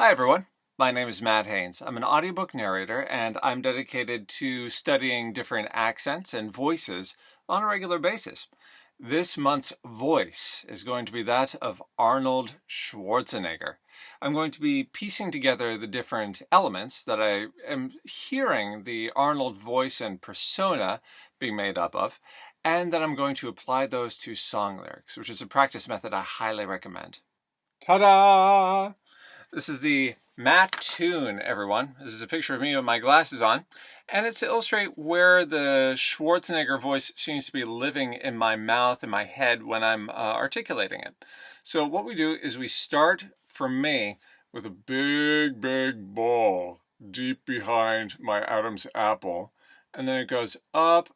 Hi everyone, my name is Matt Haynes. I'm an audiobook narrator and I'm dedicated to studying different accents and voices on a regular basis. This month's voice is going to be that of Arnold Schwarzenegger. I'm going to be piecing together the different elements that I am hearing the Arnold voice and persona being made up of, and then I'm going to apply those to song lyrics, which is a practice method I highly recommend. Ta-da! This is the Matt Tune, everyone. This is a picture of me with my glasses on, and it's to illustrate where the Schwarzenegger voice seems to be living in my mouth and my head when I'm articulating it. So what we do is we start, for me, with a big ball deep behind my Adam's apple, and then it goes up,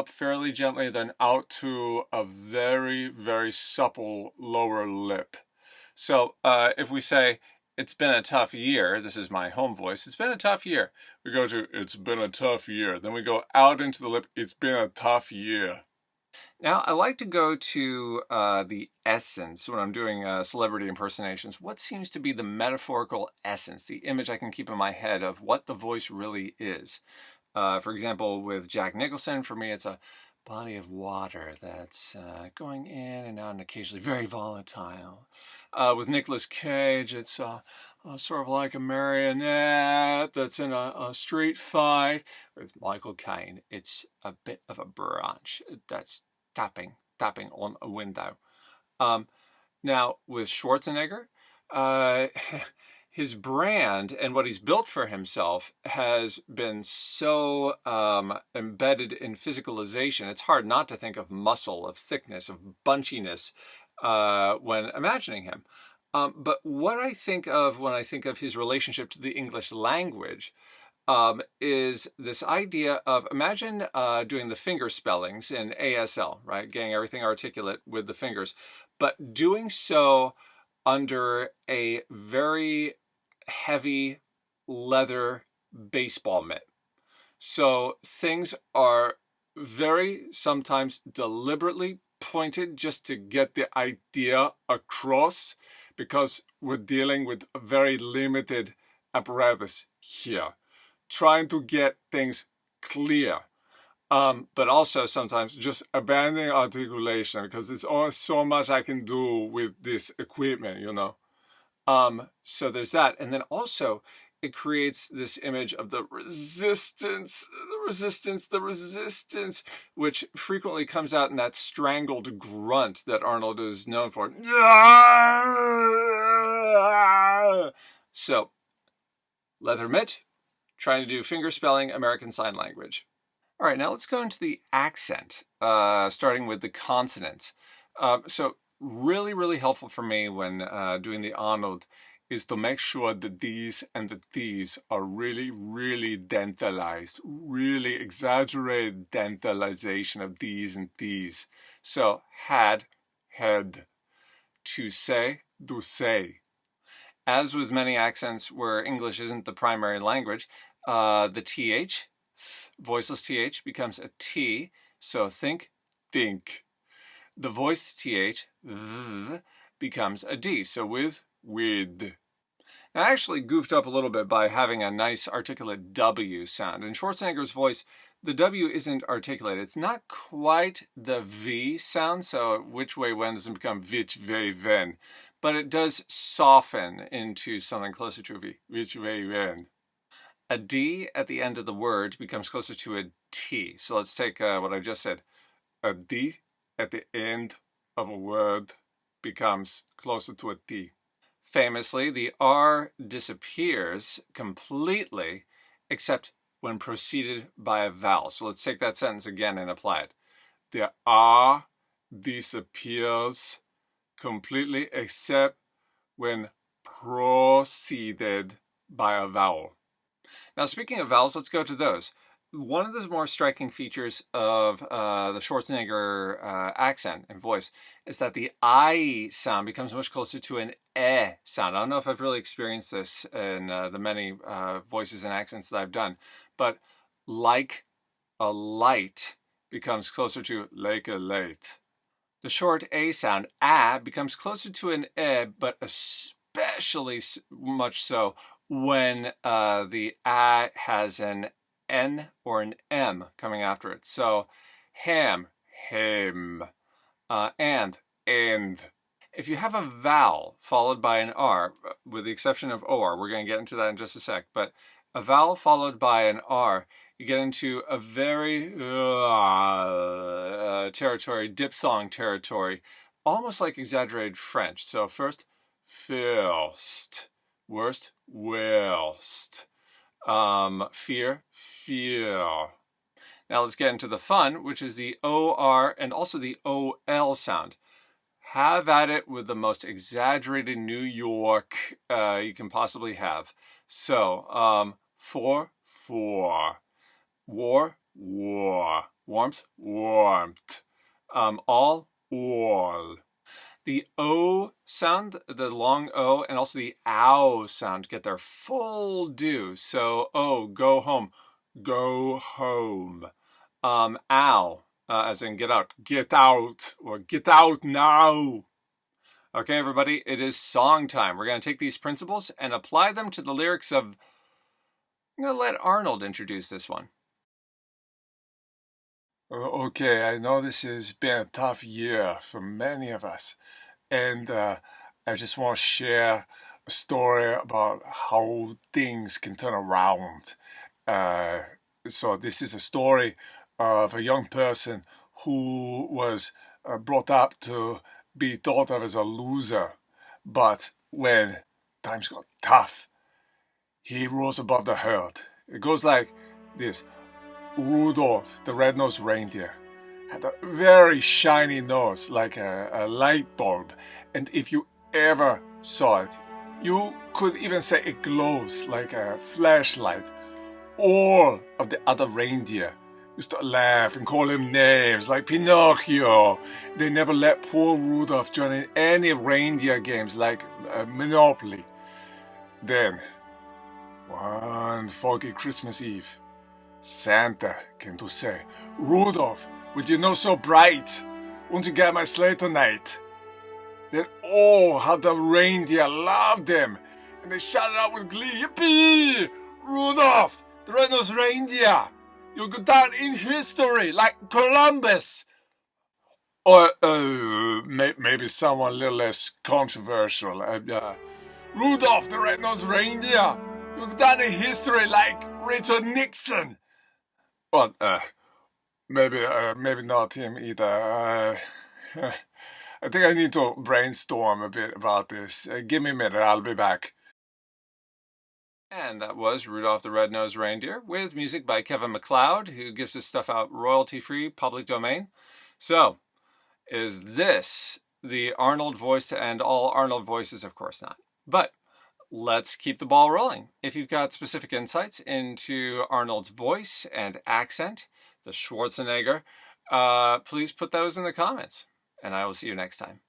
fairly gently, then out to a very supple lower lip. So if we say, it's been a tough year, this is my home voice, it's been a tough year. We go to, it's been a tough year. Then we go out into the lip, it's been a tough year. Now, I like to go to the essence when I'm doing celebrity impersonations. What seems to be the metaphorical essence, the image I can keep in my head of what the voice really is? For example, with Jack Nicholson, for me, it's a body of water that's going in and out and occasionally very volatile. With Nicolas Cage, it's sort of like a marionette that's in a street fight. With Michael Caine, it's a bit of a branch that's tapping on a window. Now, with Schwarzenegger, his brand and what he's built for himself has been so embedded in physicalization. It's hard not to think of muscle, of thickness, of bunchiness when imagining him. But what I think of when I think of his relationship to the English language is this idea of, imagine doing the finger spellings in ASL, right? Getting everything articulate with the fingers, but doing so under a very heavy leather baseball mitt. So things are very sometimes deliberately pointed just to get the idea across, because we're dealing with a very limited apparatus here, trying to get things clear. But also sometimes just abandoning articulation, because there's only so much I can do with this equipment, you know. So there's that. And then also it creates this image of the resistance, which frequently comes out in that strangled grunt that Arnold is known for. So, leather mitt, trying to do finger spelling, American Sign Language. All right, now let's go into the accent, starting with the consonants. So really helpful for me when doing the Arnold is to make sure the D's and the T's are really dentalized, really exaggerated dentalization of D's and T's. So had, head, to say, do say. As with many accents where English isn't the primary language, the TH, voiceless TH, becomes a T, so think. The voiced TH, th, becomes a D, so with. Now, I actually goofed up a little bit by having a nice articulate W sound. In Schwarzenegger's voice, the W isn't articulated. It's not quite the V sound, so which way when doesn't become which way when, but it does soften into something closer to a V, which way when. A D at the end of the word becomes closer to a T. So let's take what I just said. A D at the end of a word becomes closer to a T. Famously, the R disappears completely except when preceded by a vowel. So let's take that sentence again and apply it. The R disappears completely except when preceded by a vowel. Now, speaking of vowels, let's go to those. One of the more striking features of the Schwarzenegger accent and voice is that the I sound becomes much closer to an E sound. I don't know if I've really experienced this in the many voices and accents that I've done, but like a light becomes closer to like a light. The short A sound, A, becomes closer to an E, but especially much so when the A has an N or an M coming after it. So ham, him, and. If you have a vowel followed by an R, with the exception of OR, we're going to get into that in just a sec, but a vowel followed by an R, you get into a very territory, diphthong territory, almost like exaggerated French. So first, first, worst, whilst, fear, fear. Now let's get into the fun, which is the OR and also the OL sound. Have at it with the most exaggerated New York you can possibly have. So, for, war, war, warmth, warmth, all. The O sound, the long O, and also the ow sound get their full due. So, oh, go home, ow. As in get out, or get out now. Okay, everybody, it is song time. We're going to take these principles and apply them to the lyrics of... I'm going to let Arnold introduce this one. Okay, I know this has been a tough year for many of us, and I just want to share a story about how things can turn around. So this is a story of a young person who was brought up to be thought of as a loser, but when times got tough, he rose above the herd. It goes like this. Rudolph, the red-nosed reindeer, had a very shiny nose, like a light bulb, and if you ever saw it, you could even say it glows like a flashlight. All of the other reindeer used to laugh and call him names like Pinocchio. They never let poor Rudolph join in any reindeer games like Monopoly. Then, one foggy Christmas Eve, Santa came to say, "Rudolph, with your nose so bright, won't you get my sleigh tonight?" Then how the reindeer loved him, and they shouted out with glee, "Yippee! Rudolph, the red-nosed reindeer! You'll go down in history like Columbus!" Or maybe someone a little less controversial. Rudolph, the red-nosed reindeer! You'll go down in history like Richard Nixon! Well, maybe not him either. I think I need to brainstorm a bit about this. Give me a minute, I'll be back. And that was Rudolph the Red-Nosed Reindeer, with music by Kevin MacLeod, who gives his stuff out royalty-free, public domain. So, is this the Arnold voice to end all Arnold voices? Of course not. But let's keep the ball rolling. If you've got specific insights into Arnold's voice and accent, the Schwarzenegger, please put those in the comments, and I will see you next time.